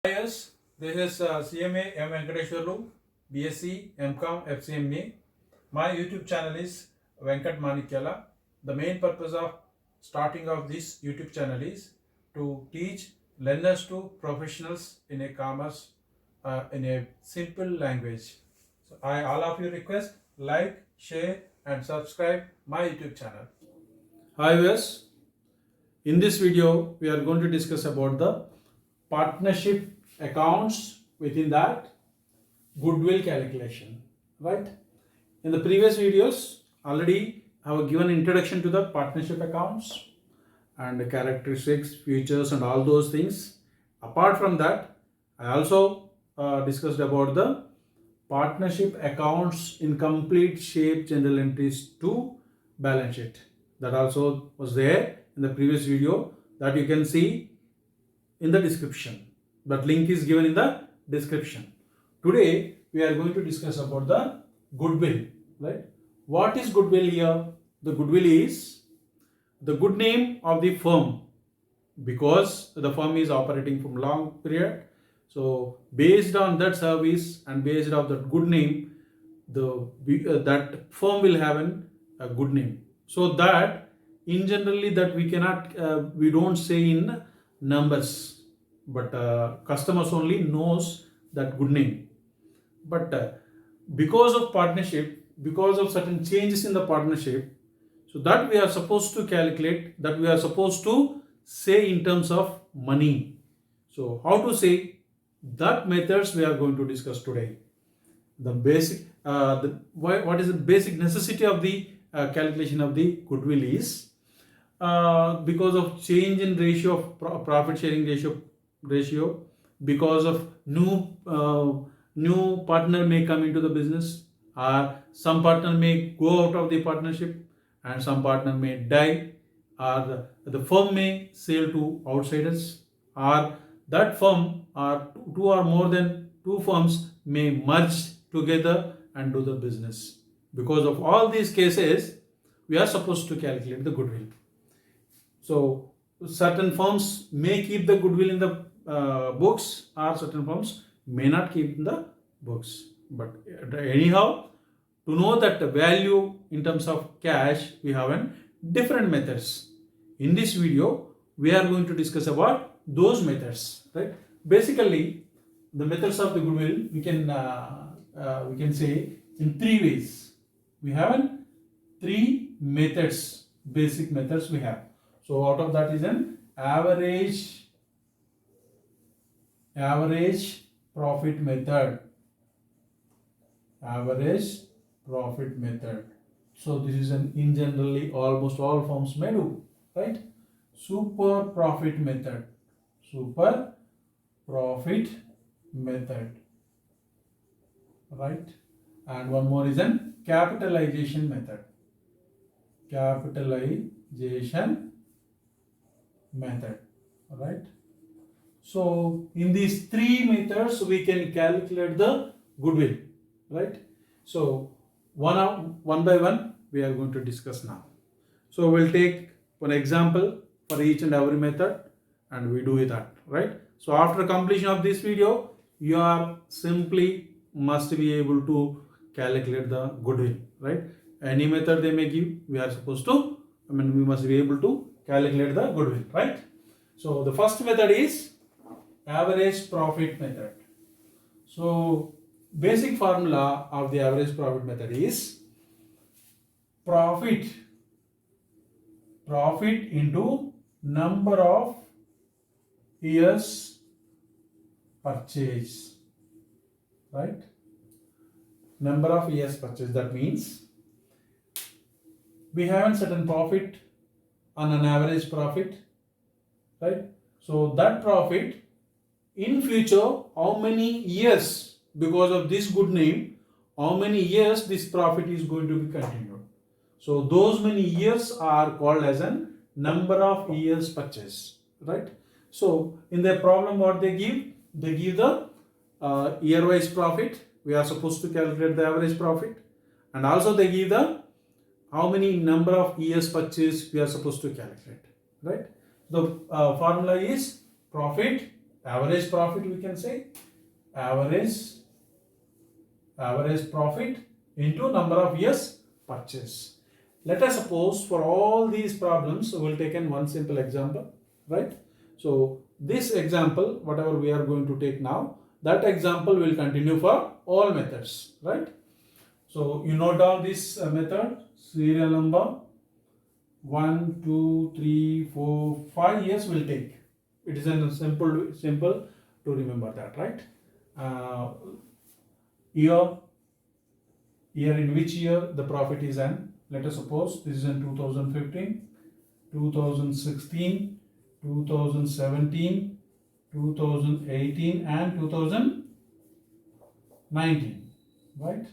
Yes, this is CMA M. Venkateshwarlu, BSc, MCOM, FCMA. My YouTube channel is Venkat Manikyala. The main purpose of starting of this YouTube channel is to teach learners to professionals in a commerce in a simple language. So I all of you request like, share and subscribe my YouTube channel. Hi viewers, in this video we are going to discuss about the partnership accounts, within that goodwill calculation, right? In the previous videos already I have given introduction to the partnership accounts and the characteristics, features and all those things. Apart from that, I also discussed about the partnership accounts in complete shape general entries to balance sheet. That also was there in the previous video, that you can see in the description. That link is given in the description. Today we are going to discuss about the goodwill, right? What is goodwill here? The goodwill is the good name of the firm, because the firm is operating from long period. So based on that service and based on that good name, that firm will have a good name. So that in generally that we cannot we don't say in numbers, but customers only knows that good name. But because of partnership, because of certain changes in the partnership, so that we are supposed to calculate, that we are supposed to say in terms of money. So how to say that methods we are going to discuss today. The basic what is the basic necessity of the calculation of the goodwill is because of change in ratio of profit sharing ratio, because of new partner may come into the business, or some partner may go out of the partnership and some partner may die, or the firm may sell to outsiders, or that firm or two or more than two firms may merge together and do the business. Because of all these cases, we are supposed to calculate the goodwill. So certain firms may keep the goodwill in the books, or certain firms may not keep in the books. But anyhow, to know that the value in terms of cash, we have different methods. In this video, we are going to discuss about those methods, right? Basically, the methods of the goodwill we can say in three ways. We have three methods, basic methods we have. So out of that is an average profit method. Average profit method. So this is in generally almost all firms may do, right? Super profit method. Super profit method, right? And one more is an capitalization method. Capitalization method, right? So in these three methods we can calculate the goodwill, right? So one by one we are going to discuss now. So we'll take one example for each and every method and we do that, right? So after completion of this video, you are simply must be able to calculate the goodwill, right? Any method they may give, we are supposed to, we must be able to calculate the goodwill, right? So the first method is average profit method. So basic formula of the average profit method is profit into number of years purchase, right? Number of years purchase, that means we have a certain profit on an average profit, right? So that profit in future, how many years, because of this good name, how many years this profit is going to be continued. So those many years are called as a number of years purchase, right? So in their problem what they give the year-wise profit. We are supposed to calculate the average profit, and also they give the how many number of years purchase we are supposed to calculate, right? The formula is profit Average profit, we can say average profit into number of years purchase. Let us suppose for all these problems, we'll take in one simple example, right? So this example, whatever we are going to take now, that example will continue for all methods, right? So you note down this method, serial number 1, 2, 3, 4, 5 years will take. It is a simple to remember that, right? Year in which year the profit is in. Let us suppose this is in 2015, 2016, 2017, 2018 and 2019, right?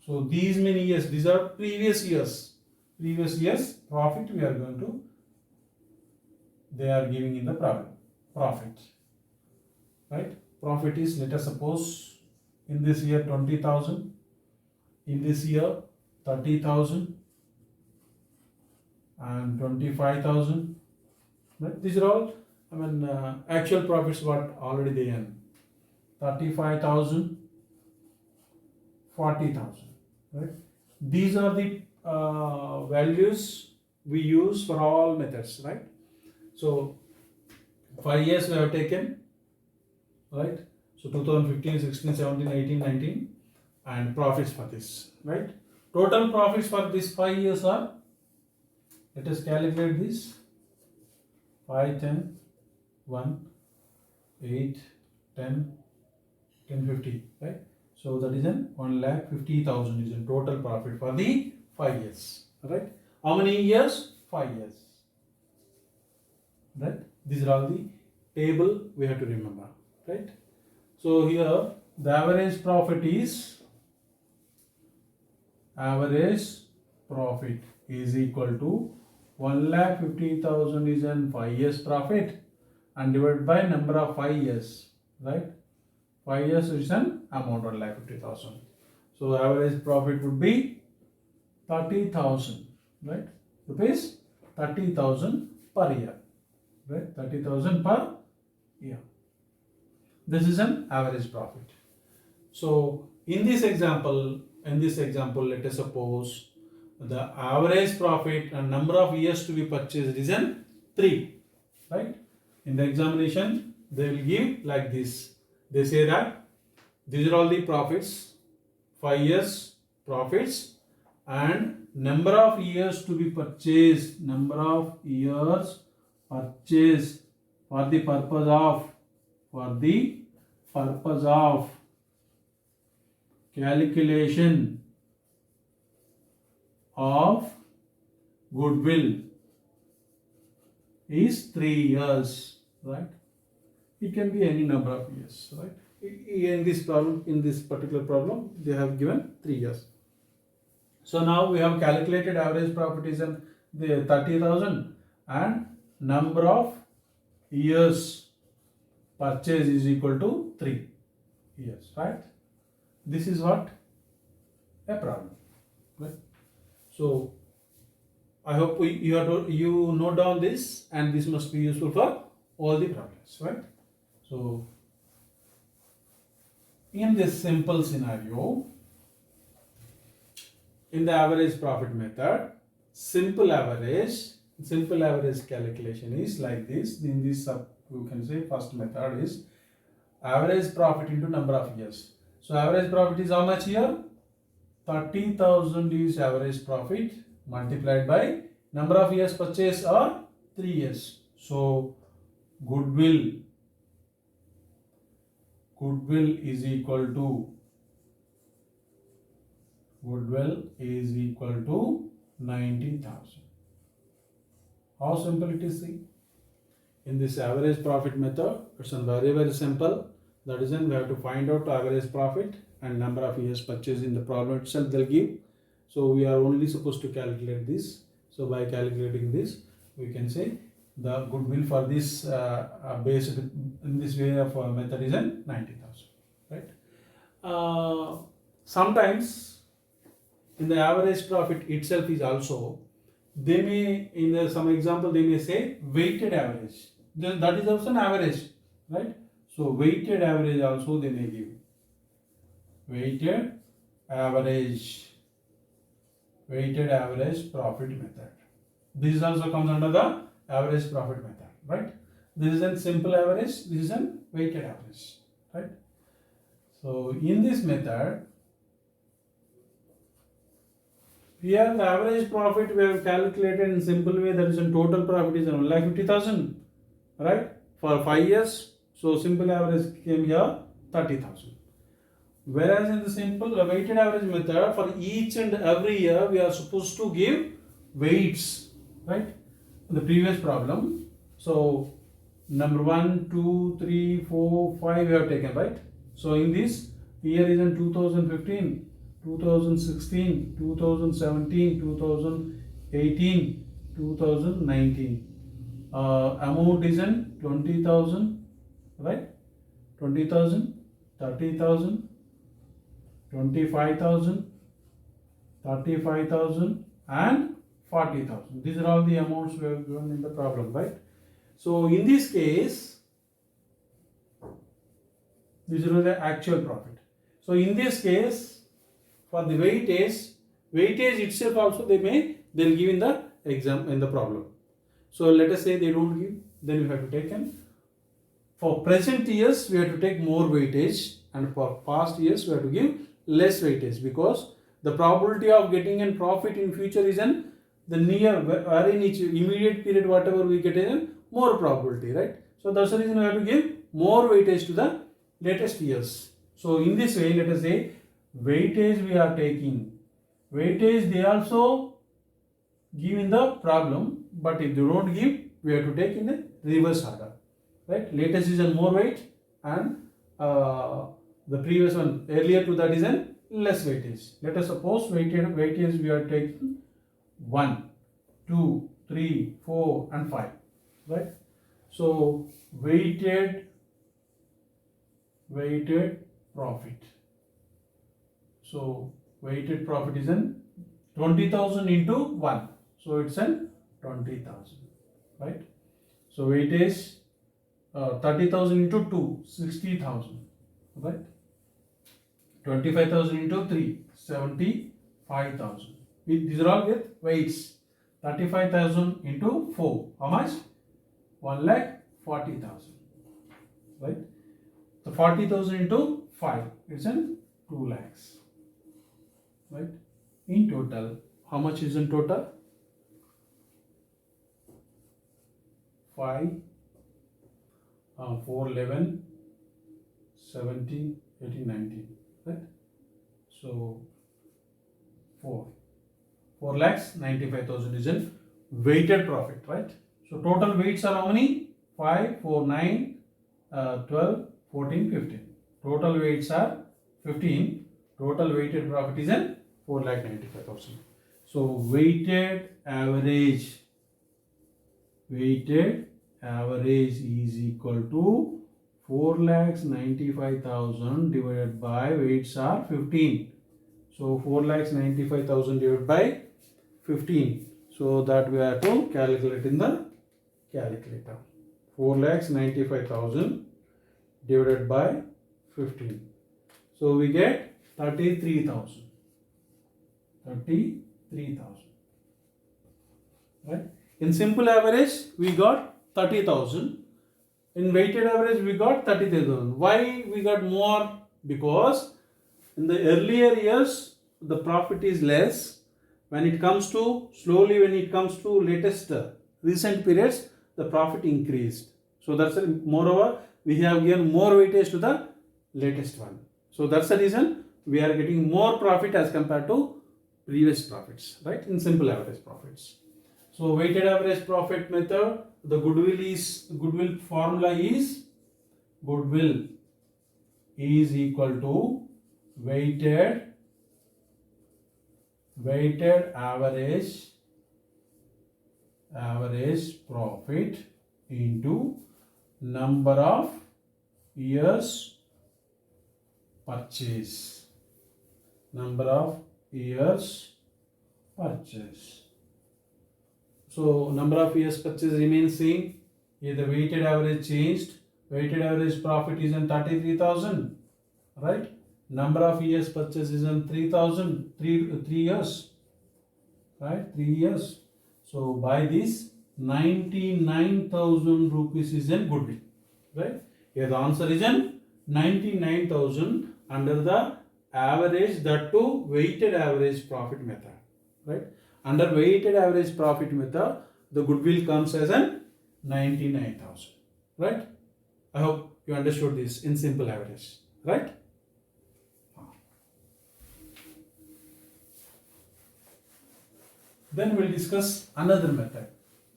So these many years, these are previous years profit we are going to, they are giving in the profit, right? Profit is, let us suppose in this year 20,000, in this year 30,000 and 25,000, right? These are all, actual profits what already they earn, 35,000, 40,000, right? These are the values we use for all methods, right? So 5 years we have taken, right? So 2015, 16, 17, 18, 19 and profits for this, right? Total profits for this 5 years are, let us calculate this, 5, 10, 1, 8, 10, 10, 50, right? So that is in 1,50,000 is in total profit for the 5 years, right? How many years? 5 years, right? These are all the table we have to remember, right? So here the average profit is equal to 1,50,000 is in 5 years profit and divided by number of 5 years, right? 5 years is an amount 1,50,000. So average profit would be 30,000, right? Rupees 30,000 per year, right? 30,000 per year. This is an average profit. So in this example, let us suppose the average profit and number of years to be purchased is in 3, right? In the examination, they will give like this. They say that these are all the profits, 5 years profits and number of years to be purchased, number of years purchased for the purpose of calculation of goodwill is 3 years, right? It can be any number of years, right? In this particular problem, they have given 3 years. So now we have calculated average profit is in the 30,000 and number of years purchase is equal to 3 years, right? This is what a problem, right? So I hope you note down this, and this must be useful for all the problems, right? So in this simple scenario, in the average profit method, simple average calculation is like this. In this you can say first method is average profit into number of years. So average profit is how much here? 30,000 is average profit multiplied by number of years purchase are 3 years. So goodwill is equal to 90,000. How simple it is, see? In this average profit method, it's very, very simple. That is when we have to find out average profit and number of years purchase in the problem itself they'll give. So we are only supposed to calculate this. So by calculating this, we can say the goodwill for this based in this way of method is 90,000, right? Sometimes in the average profit itself is also, they may, in some example, they may say weighted average. then that is also an average, right? So weighted average also they may give. Weighted average profit method. This also comes under the average profit method, right? This is a simple average, this is a weighted average, right? So in this method, here the average profit we have calculated in simple way, that is in total profit is 1,50,000, right? For 5 years, so simple average came here 30,000. Whereas in the simple weighted average method, for each and every year we are supposed to give weights, right? In the previous problem, so number 1, 2, 3, 4, 5 we have taken, right? So in this year is in 2015, 2016, 2017, 2018, 2019. Amount is in 20,000, right? 20,000, 30,000, 25,000, 35,000 and 40,000. These are all the amounts we have given in the problem, right? So in this case, this is the actual profit. So in this case, for the weightage itself also they'll give in the exam in the problem. So let us say they don't give, then you have to take in. For present years we have to take more weightage, and for past years we have to give less weightage, because the probability of getting a profit in future is in the near, or in each immediate period whatever we get in more probability, right? So that's the reason we have to give more weightage to the latest years. So in this way, let us say weightage we are taking. Weightage they also give in the problem, but if they don't give, we have to take in the reverse order, right? Latest is a more weight, and the previous one earlier to that is a less weightage. Let us suppose weightage we are taking 1, 2, 3, 4 and 5, right? So weighted profit. So weighted profit is in 20,000 into 1. So it's in 20,000, right? So weightage 30,000 into 2, 60,000, right? 25,000 into 3, 75,000. These are all with weights. 35,000 into 4, how much? 1,40,000, right? So 40,000 into 5, it's in 2 lakhs, right? In total, how much is in total? 5, 4, 11, 17, 18, 19, right? So 4 lakhs 95,000 is in weighted profit, right? So total weights are how many? 5, 4, 9, 12, 14, 15. Total weights are 15. Total weighted profit is in 4,95,000. So weighted average is equal to 4,95,000 divided by weights are 15. So 4,95,000 divided by 15. So that we have to calculate in the calculator. 4,95,000 divided by 15. So we get 33,000. 33,000. Right? In simple average, we got 30,000. In weighted average, we got 33,000. Why we got more? Because in the earlier years, the profit is less. When it comes to latest recent periods, the profit increased. So that's moreover, we have given more weightage to the latest one. So that's the reason we are getting more profit as compared to previous profits, right? In simple average profits. So weighted average profit method, the goodwill formula is goodwill is equal to weighted average profit into number of years purchase. Number of years purchase. So number of years purchase remains same. Here the weighted average changed. Weighted average profit is in 33,000, right? Number of years purchase is in 3,000, 3 years, right? 3 years. So by this 99,000 rupees is in goodwill, right? Here the answer is in 99,000 under the average, that too weighted average profit method, right? Under weighted average profit method, the goodwill comes as an 99,000, right? I hope you understood this in simple average, right? Then we'll discuss another method,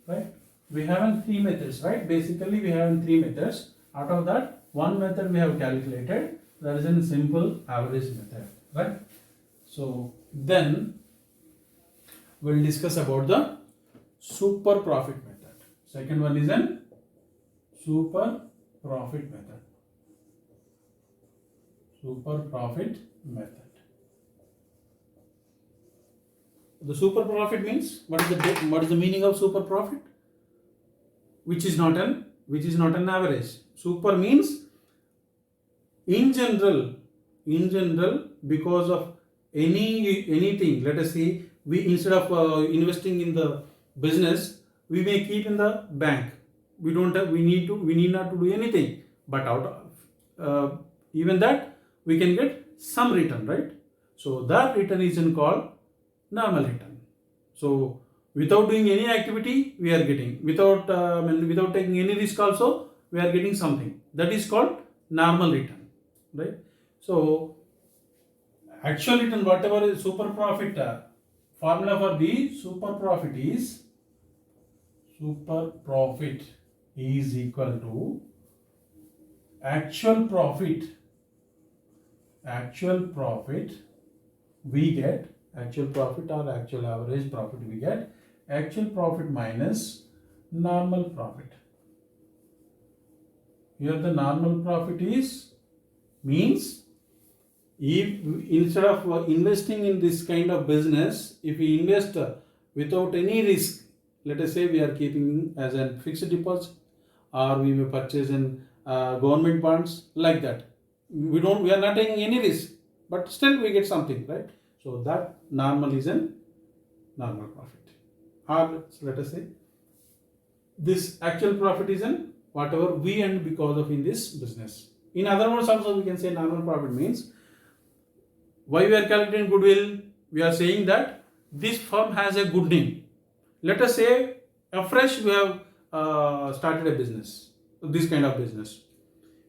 right? We have 3 methods, right? Basically, we have 3 methods. Out of that, one method we have calculated, that is a simple average method, right? So then we'll discuss about the super profit method. Second one is an super profit method. Super profit method. The super profit means, what is the meaning of super profit? Which is not an average. Super means in general, because of anything, let us say we, instead of investing in the business, we may keep in the bank. We need not to do anything, but out of even that we can get some return, right? So that return is called normal return. So without doing any activity, we are getting, without taking any risk also, we are getting something. That is called normal return, right? So actual return, whatever is super profit, formula for the super profit is equal to actual profit we get, actual profit or actual average profit we get, actual profit minus normal profit. Here the normal profit is, means if instead of investing in this kind of business, if we invest without any risk, let us say we are keeping as a fixed deposit, or we may purchase in government bonds, like that. We are not taking any risk, but still we get something, right? So that normal is a normal profit. Or let us say this actual profit is in whatever we earn because of in this business. In other words, also we can say normal profit means, why we are calculating goodwill? We are saying that this firm has a good name. Let us say afresh we have started a business, this kind of business,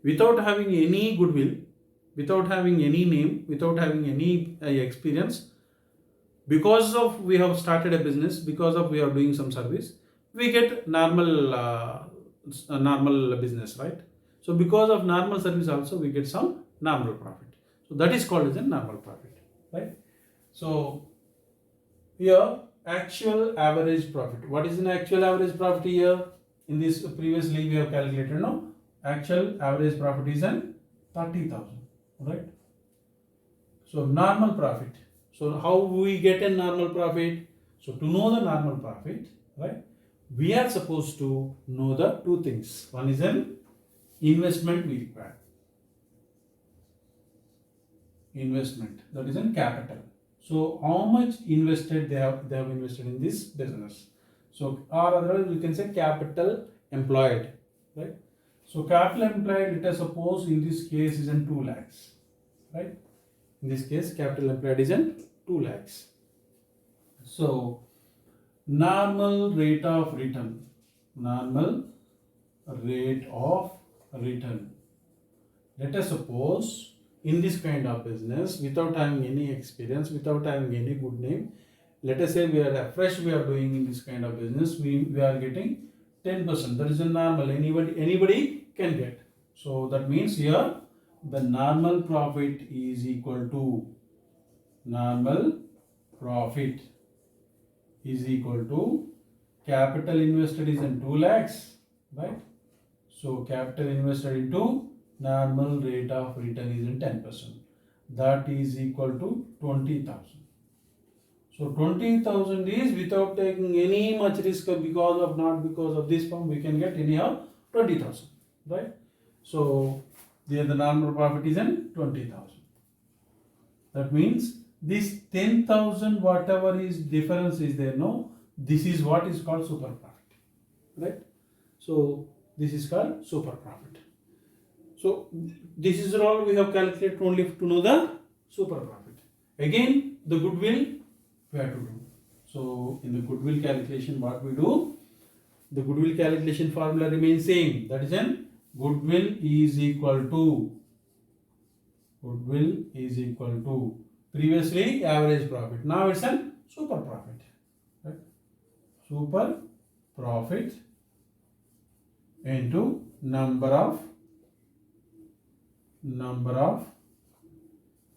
without having any goodwill, without having any name, without having any experience. Because of we have started a business, because of we are doing some service, we get normal business, right? So because of normal service also we get some normal profit. So that is called as a normal profit, right? So here actual average profit. What is an actual average profit here? In this previously we have calculated, no? Actual average profit is an 30,000, right? So normal profit. So how we get a normal profit? So to know the normal profit, right, we are supposed to know the two things. One is an investment we require. Investment, that is in capital. So how much invested they have invested in this business. So or otherwise we can say capital employed, right? So capital employed, let us suppose in this case is in 2 lakhs, right? In this case capital employed is in 2 lakhs. So normal rate of return, let us suppose in this kind of business, without having any experience, without having any good name, let us say we are fresh, we are doing in this kind of business, we are getting 10%. That is a normal, anybody can get. So that means here the normal profit is equal to capital invested is in 2 lakhs, right? So capital invested into normal rate of return is in 10%. That is equal to 20,000. So 20,000 is without taking any much risk, because of this firm we can get anyhow 20,000, right? So there the normal profit is in 20,000. That means this 10,000 whatever is difference is there, no, this is what is called super profit, right? So this is called super profit. So this is all we have calculated only to know the super profit. Again the goodwill we have to do. So in the goodwill calculation what we do, the goodwill calculation formula remains same, that is in goodwill is equal to previously average profit, now it's an super profit, right? Super profit into number of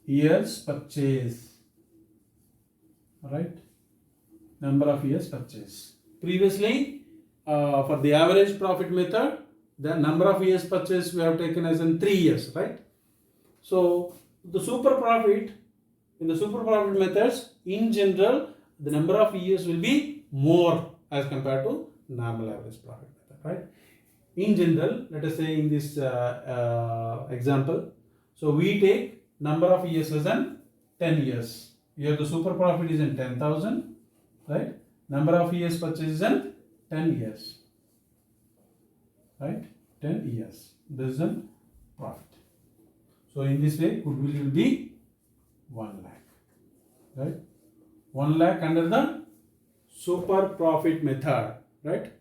years purchase, right? Number of years purchase. Previously for the average profit method, the number of years purchase we have taken as in 3 years, right? So the super profit, in the super profit methods, in general the number of years will be more as compared to normal average profit method, right? In general, let us say in this example, so we take number of years as in 10 years. Here the super profit is in 10,000, right? Number of years purchase is in 10 years, right? 10 years. This is a profit. So in this way, goodwill will be 1 lakh, right? 1 lakh under the super profit method, right?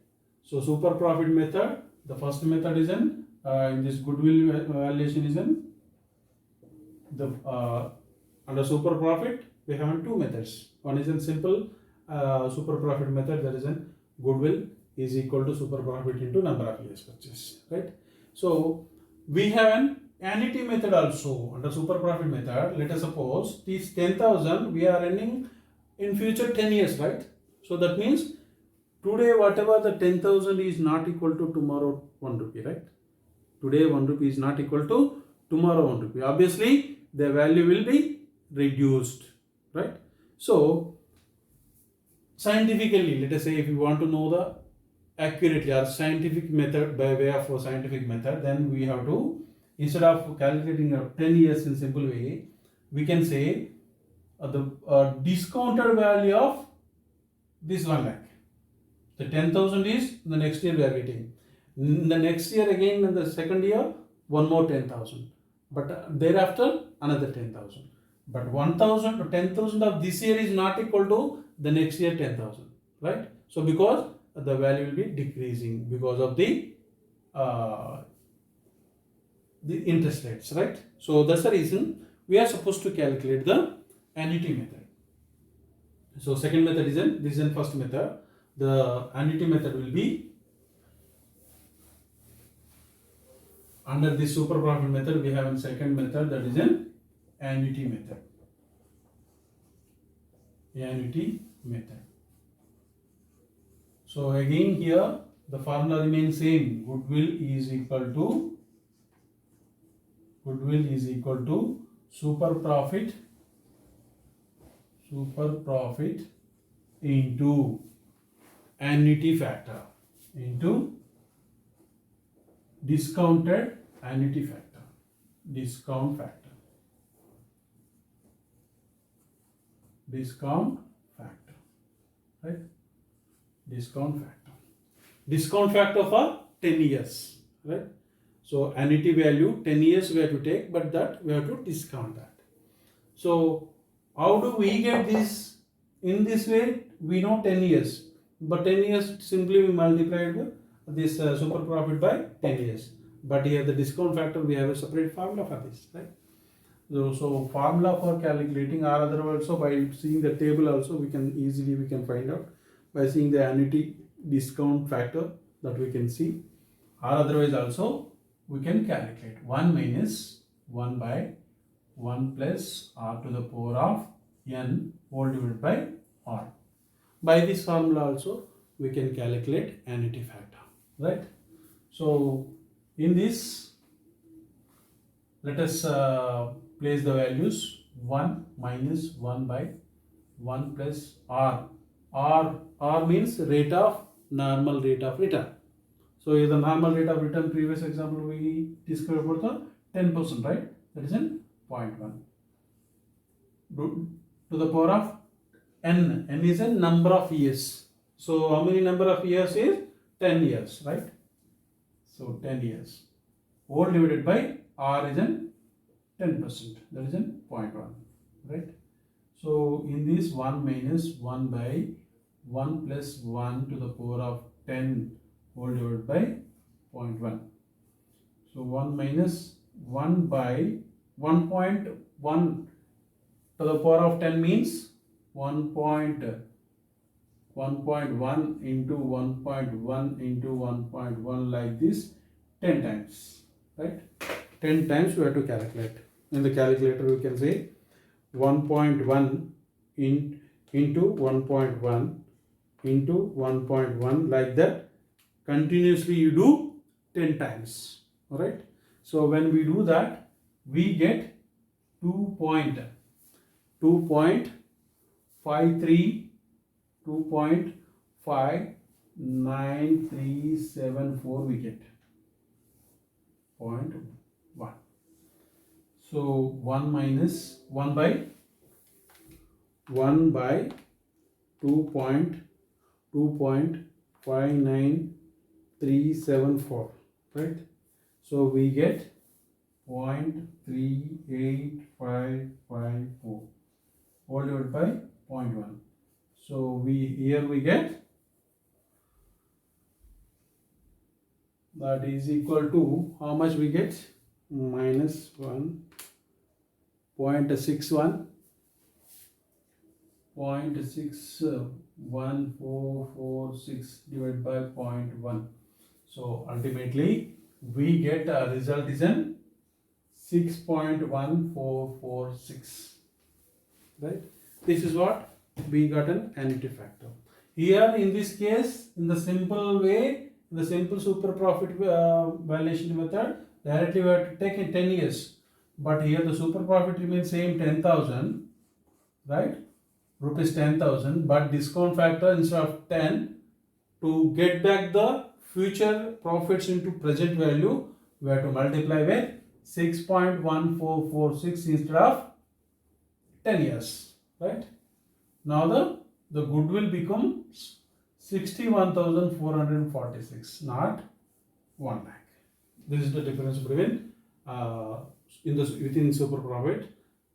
So super profit method, the first method is in this goodwill valuation is in the under super profit we have two methods. One is in simple super profit method, that is in goodwill is equal to super profit into number of years purchase, right? So we have an annuity method also under super profit method. Let us suppose this 10,000 we are earning in future 10 years, right? So that means today whatever the 10,000 is not equal to tomorrow 1 rupee, right? Today 1 rupee is not equal to tomorrow 1 rupee. Obviously the value will be reduced, right? So scientifically, let us say if you want to know the accurately or scientific method, by way of a scientific method, then we have to, instead of calculating 10 years in simple way, we can say the discounted value of this 1 lakh. The 10,000 is the next year we are getting. In the next year again, in the second year, one more 10,000. But thereafter, another 10,000. But 1,000 to 10,000 of this year is not equal to the next year 10,000, right? So because the value will be decreasing because of the interest rates, right? So that's the reason we are supposed to calculate the annuity method. So second method is in, this is in first method. The annuity method will be under this super profit method. We have a second method, that is an annuity method. Annuity method. So again here the formula remains same. Goodwill is equal to super profit into annuity factor into discounted annuity factor, discount factor, right? Discount factor for 10 years, right? So annuity value 10 years we have to take, but that we have to discount that. So how do we get this? In this way we know 10 years, but 10 years simply we multiplied this super profit by 10 years. But here the discount factor we have a separate formula for this, right? So formula for calculating, or otherwise also by seeing the table also we can easily find out by seeing the annuity discount factor that we can see, or otherwise also we can calculate 1 minus 1 by 1 plus r to the power of n whole divided by r. By this formula also we can calculate annuity factor, right? So in this, let us place the values 1 minus 1 by 1 plus r. R means normal rate of return. So the normal rate of return, previous example we discussed about the 10%, right? That is in 0.1. To the power of n. N is a number of years. So how many number of years is 10 years, right? So 10 years. Whole divided by r is in 10%. That is in 0.1, right? So in this 1 minus 1 by 1 plus 1 to the power of 10 whole divided by 0.1. So 1 minus 1 by 1.1 to the power of 10 means 1.1 into 1.1 into 1.1 like this 10 times, right? 10 times we have to calculate. In the calculator we can say 1.1 into 1.1 into 1.1 like that. Continuously you do 10 times, all right? So when we do that, we get 2.59374 we get 0.1. So 1 minus 1 by 2.59374, right? So we get 0.38554 all divided by 0.1. So here we get that is equal to how much we get? Minus 1.61 0.61446 divided by 0.1. So ultimately we get a result is in 6.1446, right? This is what we got an annuity factor. Here in this case, in the simple way, in the simple super profit valuation method, directly we have to take in 10 years. But here the super profit remains same 10,000, right? Rupees 10,000, but discount factor instead of 10, to get back the future profits into present value, we have to multiply with 6.1446 instead of 10 years, right? Now the goodwill becomes 61,446, not 1 lakh. This is the difference between within super profit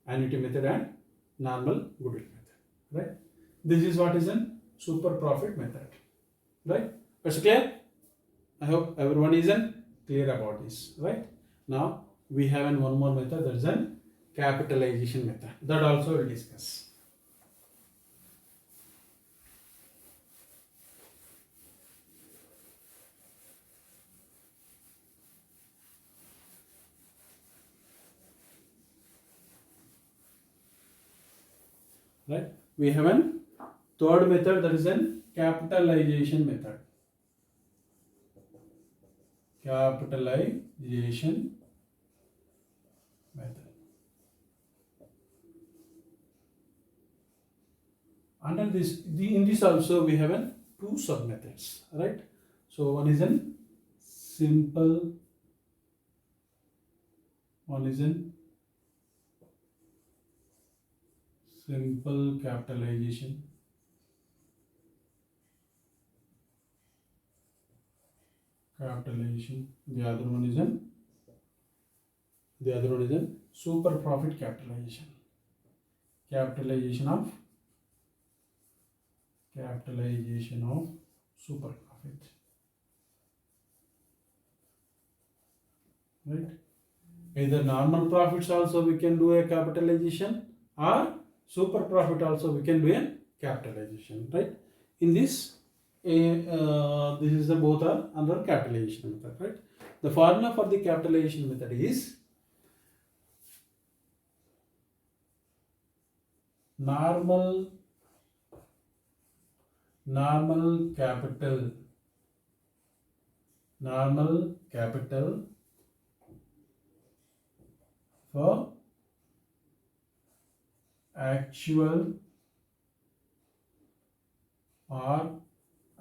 annuity method and normal goodwill method, right? This is what is in super profit method, right? That's clear? I hope everyone is clear about this, right? Now we have one more method, that is an capitalization method. That also we'll discuss. Right? We have a third method, that is an capitalization method. Capitalization method. Under this, in this also we have a two sub methods, right? So one is in simple, one is in simple capitalization, the other one is in super profit capitalization, capitalization of super profit, right? Either normal profits also we can do a capitalization, or super profit also we can do a capitalization, right? In this, this is the both are under capitalization method, right? The formula for the capitalization method is normal capital for actual or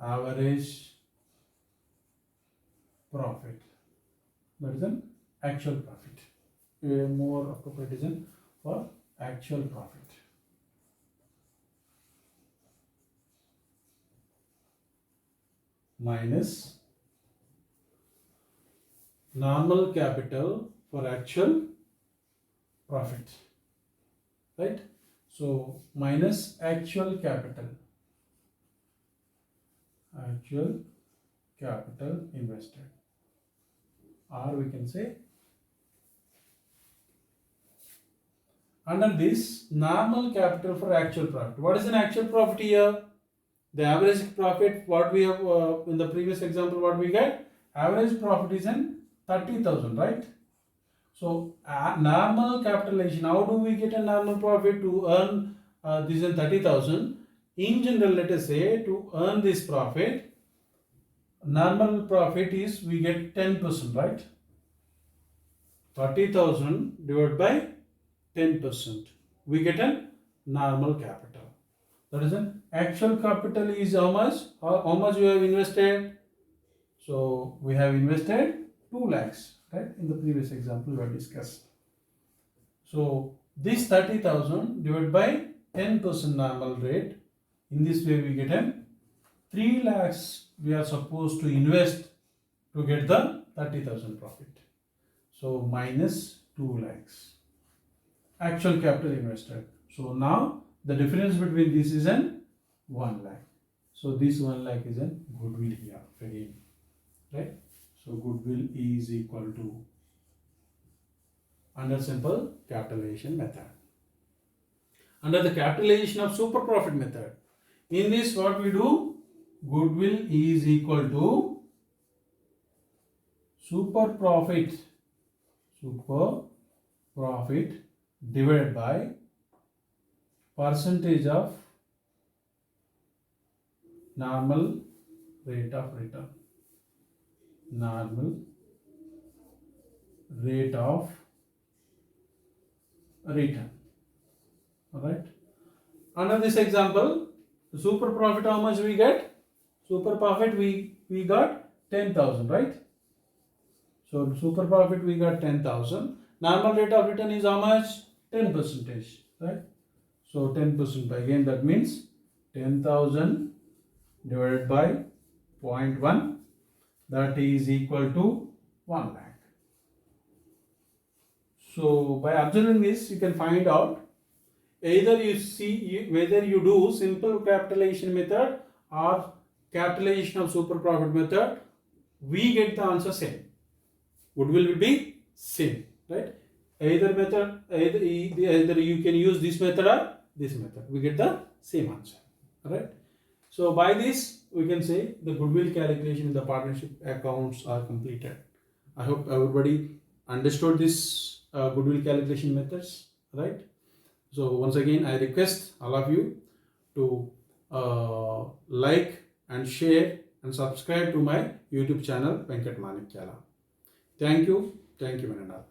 average profit. That is an actual profit. More appropriate is an for actual profit. Minus normal capital for actual profit, right? So minus actual capital invested, or we can say under this normal capital for actual profit. What is an actual profit here? The average profit, what we have in the previous example, what we get? Average profit is in 30,000, right? So normal capitalization, how do we get a normal profit to earn this in 30,000? In general, let us say to earn this profit, normal profit is we get 10%, right? 30,000 divided by 10%. We get a normal capital. That is an actual capital is how much? How much we have invested? So we have invested 2 lakhs, right? In the previous example we have discussed. So this 30,000 divided by 10% normal rate. In this way we get a 3 lakhs we are supposed to invest to get the 30,000 profit. So minus 2 lakhs. Actual capital invested. So now the difference between this is an 1 lakh. So this 1 lakh is an goodwill here again, right? So goodwill is equal to, under simple capitalization method. Under the capitalization of super profit method, in this what we do? Goodwill is equal to super profit divided by percentage of normal rate of return. Normal rate of return. Alright. Under this example, the super profit, how much we get? Super profit we got 10,000, right? So super profit we got 10,000. Normal rate of return is how much? 10%, right? So 10% by, again that means 10,000 divided by 0.1, that is equal to 1 lakh. So by observing this you can find out either you see whether you do simple capitalization method or capitalization of super profit method, we get the answer same. Goodwill will be same, right? Either method, either you can use this method or this method, we get the same answer, right? So by this we can say the goodwill calculation in the partnership accounts are completed. I hope everybody understood this goodwill calculation methods, right? So once again I request all of you to like and share and subscribe to my YouTube channel Venkat Manikyala. Thank you, Manana.